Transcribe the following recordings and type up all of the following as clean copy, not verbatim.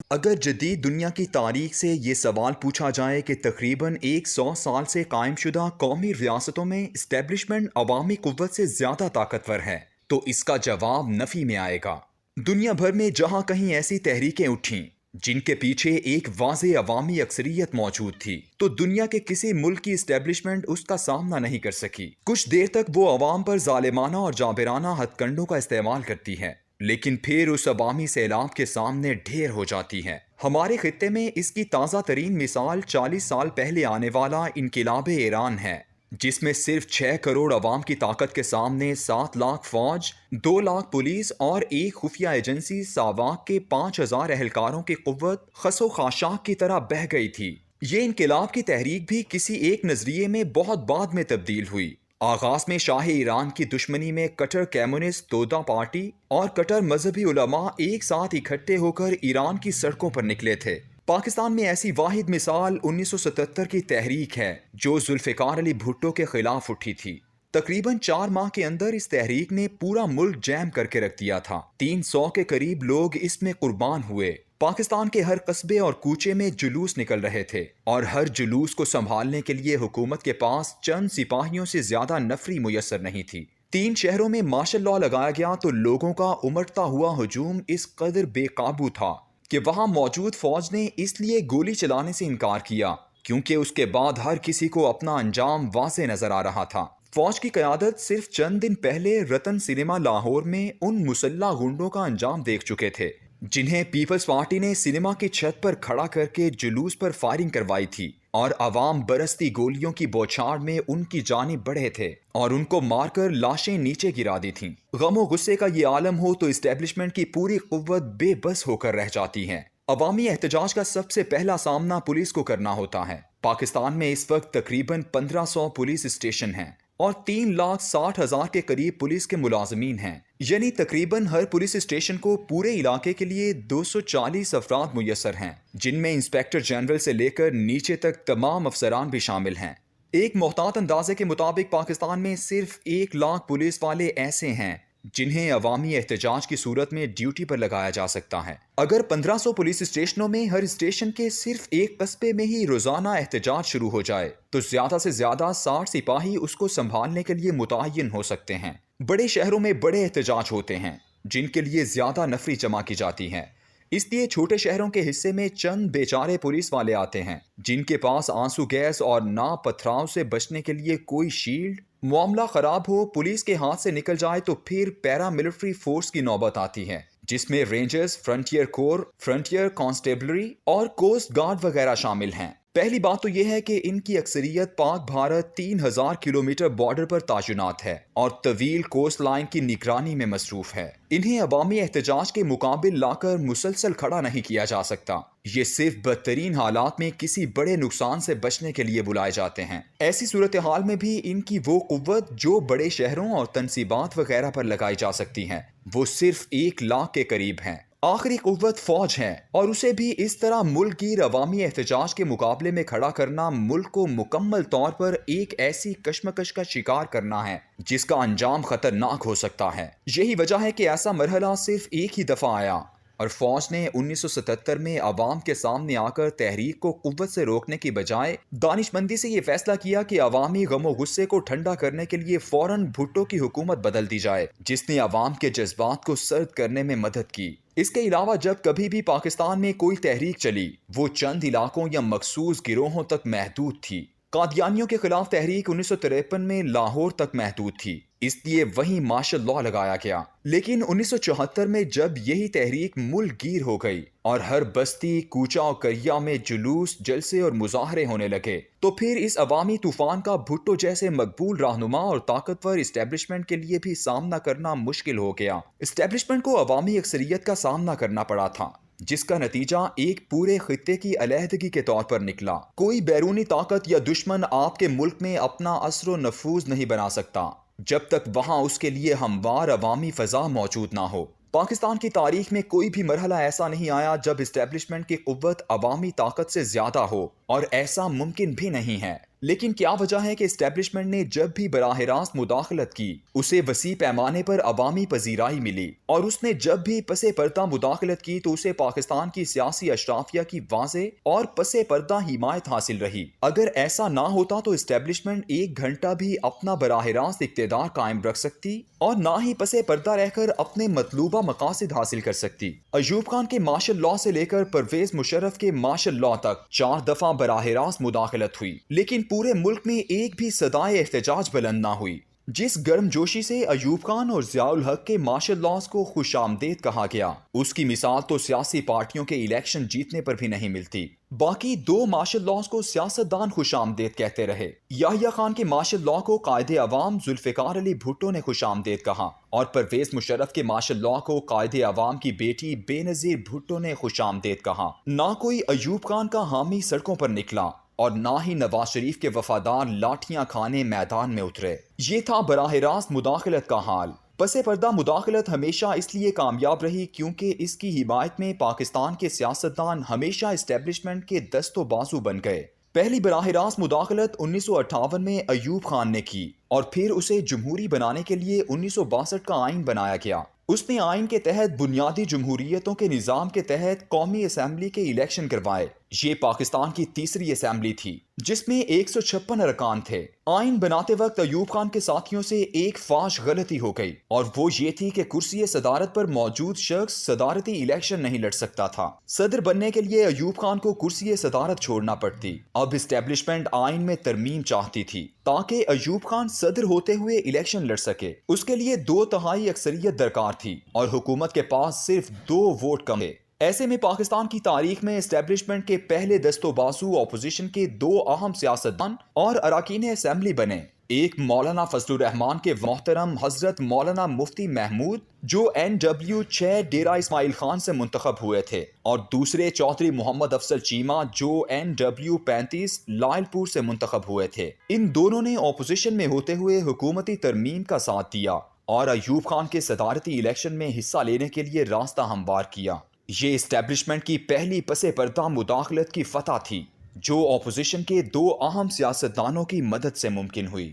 اگر جدید دنیا کی تاریخ سے یہ سوال پوچھا جائے کہ تقریباً 100 سال سے قائم شدہ قومی ریاستوں میں اسٹیبلشمنٹ عوامی قوت سے زیادہ طاقتور ہے تو اس کا جواب نفی میں آئے گا۔ دنیا بھر میں جہاں کہیں ایسی تحریکیں اٹھیں جن کے پیچھے ایک واضح عوامی اکثریت موجود تھی تو دنیا کے کسی ملک کی اسٹیبلشمنٹ اس کا سامنا نہیں کر سکی۔ کچھ دیر تک وہ عوام پر ظالمانہ اور جابرانہ ہتھ کنڈوں کا استعمال کرتی ہے، لیکن پھر اس عوامی سیلاب کے سامنے ڈھیر ہو جاتی ہے۔ ہمارے خطے میں اس کی تازہ ترین مثال 40 سال پہلے آنے والا انقلاب ایران ہے، جس میں صرف 6 کروڑ عوام کی طاقت کے سامنے 7 لاکھ فوج، 2 لاکھ پولیس اور ایک خفیہ ایجنسی ساواک کے 5000 اہلکاروں کی قوت خس و خاشاک کی طرح بہہ گئی تھی۔ یہ انقلاب کی تحریک بھی کسی ایک نظریے میں بہت بعد میں تبدیل ہوئی۔ آغاز میں شاہ ایران کی دشمنی میں کٹر کمیونسٹ تودا پارٹی اور کٹر مذہبی علماء ایک ساتھ اکٹھے ہو کر ایران کی سڑکوں پر نکلے تھے۔ پاکستان میں ایسی واحد مثال 1977 کی تحریک ہے جو ذوالفقار علی بھٹو کے خلاف اٹھی تھی۔ تقریباً 4 ماہ کے اندر اس تحریک نے پورا ملک جیم کر کے رکھ دیا تھا۔ 300 کے قریب لوگ اس میں قربان ہوئے۔ پاکستان کے ہر قصبے اور کوچے میں جلوس نکل رہے تھے اور ہر جلوس کو سنبھالنے کے لیے حکومت کے پاس چند سپاہیوں سے زیادہ نفری میسر نہیں تھی۔ 3 شہروں میں مارشل لاء لگایا گیا تو لوگوں کا امٹتا ہوا ہجوم اس قدر بے قابو تھا کہ وہاں موجود فوج نے اس لیے گولی چلانے سے انکار کیا کیونکہ اس کے بعد ہر کسی کو اپنا انجام واضح نظر آ رہا تھا۔ فوج کی قیادت صرف چند دن پہلے رتن سنیما لاہور میں ان مسلح گنڈوں کا انجام دیکھ چکے تھے جنہیں پیپلز پارٹی نے سنیما کی چھت پر کھڑا کر کے جلوس پر فائرنگ کروائی تھی اور عوام برستی گولیوں کی بوچھاڑ میں ان کی جانب بڑھے تھے اور ان کو مار کر لاشیں نیچے گرا دی تھیں۔ غم و غصے کا یہ عالم ہو تو اسٹیبلشمنٹ کی پوری قوت بے بس ہو کر رہ جاتی ہے۔ عوامی احتجاج کا سب سے پہلا سامنا پولیس کو کرنا ہوتا ہے۔ پاکستان میں اس وقت تقریباً 1500 پولیس اسٹیشن ہیں اور 3,60,000 کے قریب پولیس کے ملازمین ہیں، یعنی تقریباً ہر پولیس اسٹیشن کو پورے علاقے کے لیے 240 افراد میسر ہیں، جن میں انسپیکٹر جنرل سے لے کر نیچے تک تمام افسران بھی شامل ہیں۔ ایک محتاط اندازے کے مطابق پاکستان میں صرف 1 لاکھ پولیس والے ایسے ہیں جنہیں عوامی احتجاج کی صورت میں ڈیوٹی پر لگایا جا سکتا ہے۔ اگر 1500 پولیس اسٹیشنوں میں ہر اسٹیشن کے صرف ایک قصبے میں ہی روزانہ احتجاج شروع ہو جائے تو زیادہ سے زیادہ 60 سپاہی اس کو سنبھالنے کے لیے متعین ہو سکتے ہیں۔ بڑے شہروں میں بڑے احتجاج ہوتے ہیں جن کے لیے زیادہ نفری جمع کی جاتی ہے، اس لیے چھوٹے شہروں کے حصے میں چند بیچارے پولیس والے آتے ہیں جن کے پاس آنسو گیس اور ناپ پتھراؤ سے بچنے کے لیے کوئی شیلڈ۔ معاملہ خراب ہو، پولیس کے ہاتھ سے نکل جائے تو پھر پیرا ملٹری فورس کی نوبت آتی ہے جس میں رینجرز، فرنٹیئر کور، فرنٹیئر کانسٹیبلری اور کوسٹ گارڈ وغیرہ شامل ہیں۔ پہلی بات تو یہ ہے کہ ان کی اکثریت پاک بھارت 3000 کلومیٹر بارڈر پر تعینات ہے اور طویل کوسٹ لائن کی نگرانی میں مصروف ہے۔ انہیں عوامی احتجاج کے مقابل لا کر مسلسل کھڑا نہیں کیا جا سکتا، یہ صرف بدترین حالات میں کسی بڑے نقصان سے بچنے کے لیے بلائے جاتے ہیں۔ ایسی صورتحال میں بھی ان کی وہ قوت جو بڑے شہروں اور تنصیبات وغیرہ پر لگائی جا سکتی ہیں وہ صرف 1 لاکھ کے قریب ہیں۔ آخری قوت فوج ہے اور اسے بھی اس طرح ملک گیر عوامی احتجاج کے مقابلے میں کھڑا کرنا ملک کو مکمل طور پر ایک ایسی کشمکش کا شکار کرنا ہے جس کا انجام خطرناک ہو سکتا ہے۔ یہی وجہ ہے کہ ایسا مرحلہ صرف ایک ہی دفعہ آیا اور فوج نے 1977 میں عوام کے سامنے آ کر تحریک کو قوت سے روکنے کی بجائے دانش مندی سے یہ فیصلہ کیا کہ عوامی غم و غصے کو ٹھنڈا کرنے کے لیے فوراً بھٹو کی حکومت بدل دی جائے جس نے عوام کے جذبات کو سرد کرنے میں مدد کی۔ اس کے علاوہ جب کبھی بھی پاکستان میں کوئی تحریک چلی وہ چند علاقوں یا مخصوص گروہوں تک محدود تھی۔ قادیانیوں کے خلاف تحریک 1953 میں لاہور تک محدود تھی، اس لیے وہیں مارشل لاء لگایا گیا۔ لیکن 1974 میں جب یہی تحریک ملک گیر ہو گئی اور ہر بستی، کوچہ اور کریا میں جلوس، جلسے اور مظاہرے ہونے لگے تو پھر اس عوامی طوفان کا بھٹو جیسے مقبول رہنما اور طاقتور اسٹیبلشمنٹ کے لیے بھی سامنا کرنا مشکل ہو گیا۔ اسٹیبلشمنٹ کو عوامی اکثریت کا سامنا کرنا پڑا تھا جس کا نتیجہ ایک پورے خطے کی علیحدگی کے طور پر نکلا۔ کوئی بیرونی طاقت یا دشمن آپ کے ملک میں اپنا اثر و نفوذ نہیں بنا سکتا جب تک وہاں اس کے لیے ہموار عوامی فضا موجود نہ ہو۔ پاکستان کی تاریخ میں کوئی بھی مرحلہ ایسا نہیں آیا جب اسٹیبلشمنٹ کی قوت عوامی طاقت سے زیادہ ہو، اور ایسا ممکن بھی نہیں ہے۔ لیکن کیا وجہ ہے کہ اسٹیبلشمنٹ نے جب بھی براہ راست مداخلت کی اسے وسیع پیمانے پر عوامی پذیرائی ملی، اور اس نے جب بھی پس پردہ مداخلت کی تو اسے پاکستان کی سیاسی اشرافیہ کی واضح اور پس پردہ حمایت حاصل رہی؟ اگر ایسا نہ ہوتا تو اسٹیبلشمنٹ ایک گھنٹہ بھی اپنا براہ راست اقتدار قائم رکھ سکتی اور نہ ہی پس پردہ رہ کر اپنے مطلوبہ مقاصد حاصل کر سکتی۔ ایوب خان کے مارشل لاء سے لے کر پرویز مشرف کے مارشل لاء تک 4 دفعہ براہ راست مداخلت ہوئی، لیکن پورے ملک میں ایک بھی صدائے احتجاج بلند نہ ہوئی۔ جس گرم جوشی سے ایوب خان اور ضیاء الحق کے مارشل لاز کو خوش آمدید کہا گیا، اس کی مثال تو سیاسی پارٹیوں کے الیکشن جیتنے پر بھی نہیں ملتی۔ باقی 2 مارشل لاز کو سیاستدان خوش آمدید کہتے رہے۔ یحییٰ خان کے مارشل لاء کو قائد عوام ذوالفقار علی بھٹو نے خوش آمدید کہا، اور پرویز مشرف کے مارشل لاء کو قائد عوام کی بیٹی بے نظیر بھٹو نے خوش آمدید کہا۔ نہ کوئی ایوب خان کا حامی سڑکوں پر نکلا اور نہ ہی نواز شریف کے وفادار لاٹھیاں کھانے میدان میں اترے۔ یہ تھا براہ راست مداخلت کا حال۔ پس پردہ مداخلت ہمیشہ اس لیے کامیاب رہی کیونکہ اس کی حمایت میں پاکستان کے سیاستدان ہمیشہ اسٹیبلشمنٹ کے دست و بازو بن گئے۔ پہلی براہ راست مداخلت 1958 میں ایوب خان نے کی، اور پھر اسے جمہوری بنانے کے لیے 1962 کا آئین بنایا گیا۔ اس نے آئین کے تحت بنیادی جمہوریتوں کے نظام کے تحت قومی اسمبلی کے الیکشن کروائے۔ یہ پاکستان کی تیسری اسمبلی تھی جس میں 156 ارکان تھے۔ آئین بناتے وقت ایوب خان کے ساتھیوں سے ایک فاش غلطی ہو گئی، اور وہ یہ تھی کہ کرسی صدارت پر موجود شخص صدارتی الیکشن نہیں لڑ سکتا تھا۔ صدر بننے کے لیے ایوب خان کو کرسی صدارت چھوڑنا پڑتی۔ اب اسٹیبلشمنٹ آئین میں ترمیم چاہتی تھی تاکہ ایوب خان صدر ہوتے ہوئے الیکشن لڑ سکے۔ اس کے لیے 2/3 اکثریت درکار تھی، اور حکومت کے پاس صرف 2 ووٹ کم تھے۔ ایسے میں پاکستان کی تاریخ میں اسٹیبلشمنٹ کے پہلے دست و بازو اپوزیشن کے 2 اہم سیاستدان اور اراکین اسمبلی بنے۔ ایک مولانا فضل الرحمان کے محترم حضرت مولانا مفتی محمود جو NW 6 ڈیرہ اسماعیل خان سے منتخب ہوئے تھے، اور دوسرے چودھری محمد افضل چیمہ جو NW 35 لائل پور سے منتخب ہوئے تھے۔ ان دونوں نے اپوزیشن میں ہوتے ہوئے حکومتی ترمیم کا ساتھ دیا اور ایوب خان کے صدارتی الیکشن میں حصہ لینے کے لیے راستہ ہموار کیا۔ یہ اسٹیبلشمنٹ کی پہلی پس پردہ مداخلت کی فتح تھی جو اپوزیشن کے 2 اہم سیاستدانوں کی مدد سے ممکن ہوئی۔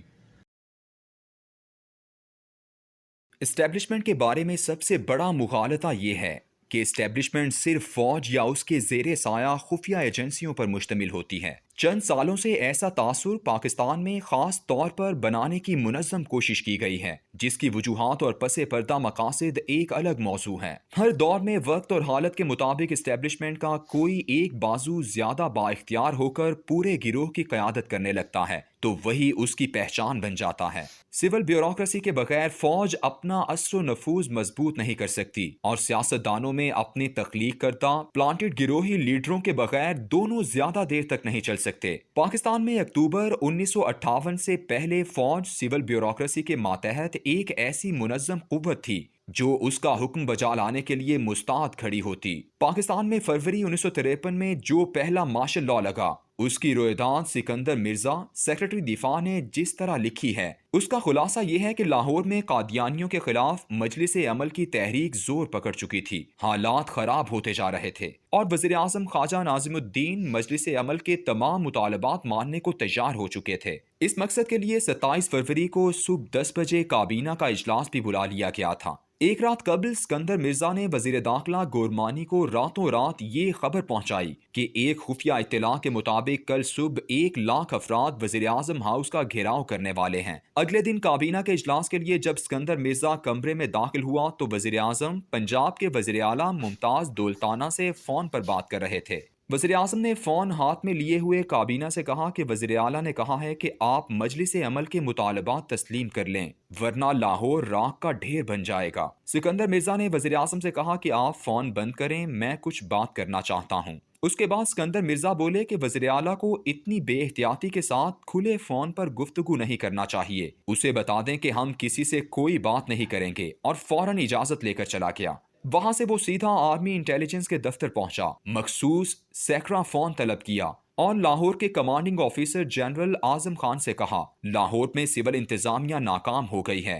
اسٹیبلشمنٹ کے بارے میں سب سے بڑا مغالطہ یہ ہے کہ اسٹیبلشمنٹ صرف فوج یا اس کے زیر سایہ خفیہ ایجنسیوں پر مشتمل ہوتی ہے۔ چند سالوں سے ایسا تاثر پاکستان میں خاص طور پر بنانے کی منظم کوشش کی گئی ہے، جس کی وجوہات اور پس پردہ مقاصد ایک الگ موضوع ہے۔ ہر دور میں وقت اور حالت کے مطابق اسٹیبلشمنٹ کا کوئی ایک بازو زیادہ با اختیار ہو کر پورے گروہ کی قیادت کرنے لگتا ہے تو وہی اس کی پہچان بن جاتا ہے۔ سول بیوروکریسی کے بغیر فوج اپنا اثر و نفوذ مضبوط نہیں کر سکتی، اور سیاستدانوں میں اپنے تخلیق کردہ پلانٹڈ گروہی لیڈروں کے بغیر دونوں زیادہ دیر تک نہیں چل سکتے۔ پاکستان میں اکتوبر 1958 سے پہلے فوج سول بیوروکریسی کے ماتحت ایک ایسی منظم قوت تھی جو اس کا حکم بجا لانے کے لیے مستعد کھڑی ہوتی۔ پاکستان میں فروری 1953 میں جو پہلا مارشل لاء لگا، اس کی رویداد سکندر مرزا سیکرٹری دفاع نے جس طرح لکھی ہے، اس کا خلاصہ یہ ہے کہ لاہور میں قادیانیوں کے خلاف مجلس عمل کی تحریک زور پکڑ چکی تھی، حالات خراب ہوتے جا رہے تھے، اور وزیر اعظم خواجہ ناظم الدین مجلس عمل کے تمام مطالبات ماننے کو تیار ہو چکے تھے۔ اس مقصد کے لیے 27 فروری کو صبح 10 بجے کابینہ کا اجلاس بھی بلا لیا گیا تھا۔ ایک رات قبل سکندر مرزا نے وزیر داخلہ گورمانی کو راتوں رات یہ خبر پہنچائی کہ ایک خفیہ اطلاع کے مطابق کل صبح 1 لاکھ افراد وزیر اعظم ہاؤس کا گھیراؤ کرنے والے ہیں۔ اگلے دن کابینہ کے اجلاس کے لیے جب سکندر مرزا کمرے میں داخل ہوا تو وزیر اعظم پنجاب کے وزیر اعلیٰ ممتاز دولتانہ سے فون پر بات کر رہے تھے۔ وزیر اعظم نے فون ہاتھ میں لیے ہوئے کابینہ سے کہا کہ وزیر اعلیٰ نے کہا ہے کہ آپ مجلس عمل کے مطالبات تسلیم کر لیں ورنہ لاہور راکھ کا ڈھیر بن جائے گا۔ سکندر مرزا نے وزیر اعظم سے کہا کہ آپ فون بند کریں، میں کچھ بات کرنا چاہتا ہوں۔ اس کے بعد سکندر مرزا بولے کہ وزیر اعلیٰ کو اتنی بے احتیاطی کے ساتھ کھلے فون پر گفتگو نہیں کرنا چاہیے، اسے بتا دیں کہ ہم کسی سے کوئی بات نہیں کریں گے، اور فوراً اجازت لے کر چلا گیا۔ وہاں سے وہ سیدھا آرمی انٹیلیجنس کے دفتر پہنچا، مخصوص سیکرا فون طلب کیا اور لاہور کے commanding officer general Azam Khan سے کہا لاہور میں سول انتظامیہ ناکام ہو گئی ہے،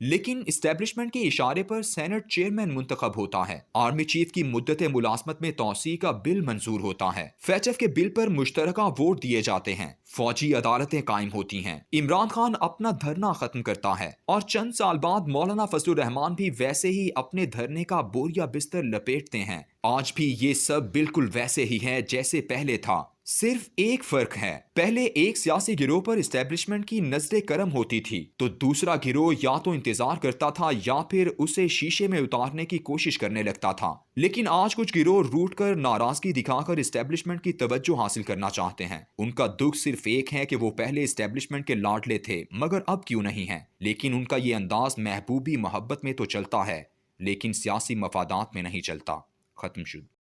لیکن اسٹیبلشمنٹ کے اشارے پر سینٹ چیئرمین منتخب ہوتا ہے، آرمی چیف کی مدت ملازمت میں توسیع کا بل منظور ہوتا ہے، فیچ ایف کے بل پر مشترکہ ووٹ دیے جاتے ہیں، فوجی عدالتیں قائم ہوتی ہیں، عمران خان اپنا دھرنا ختم کرتا ہے اور چند سال بعد مولانا فضل الرحمان بھی ویسے ہی اپنے دھرنے کا بوریا بستر لپیٹتے ہیں۔ آج بھی یہ سب بالکل ویسے ہی ہے جیسے پہلے تھا، صرف ایک فرق ہے، پہلے ایک سیاسی گروہ پر اسٹیبلشمنٹ کی نظر کرم ہوتی تھی تو دوسرا گروہ یا تو انتظار کرتا تھا یا پھر اسے شیشے میں اتارنے کی کوشش کرنے لگتا تھا۔ لیکن آج کچھ گروہ روٹ کر ناراضگی دکھا کر اسٹیبلشمنٹ کی توجہ حاصل کرنا چاہتے ہیں۔ ان کا دکھ صرف ایک ہے کہ وہ پہلے اسٹیبلشمنٹ کے لاڈلے تھے مگر اب کیوں نہیں ہیں، لیکن ان کا یہ انداز محبوبی محبت میں تو چلتا ہے لیکن سیاسی مفادات میں نہیں چلتا۔ ختم شد۔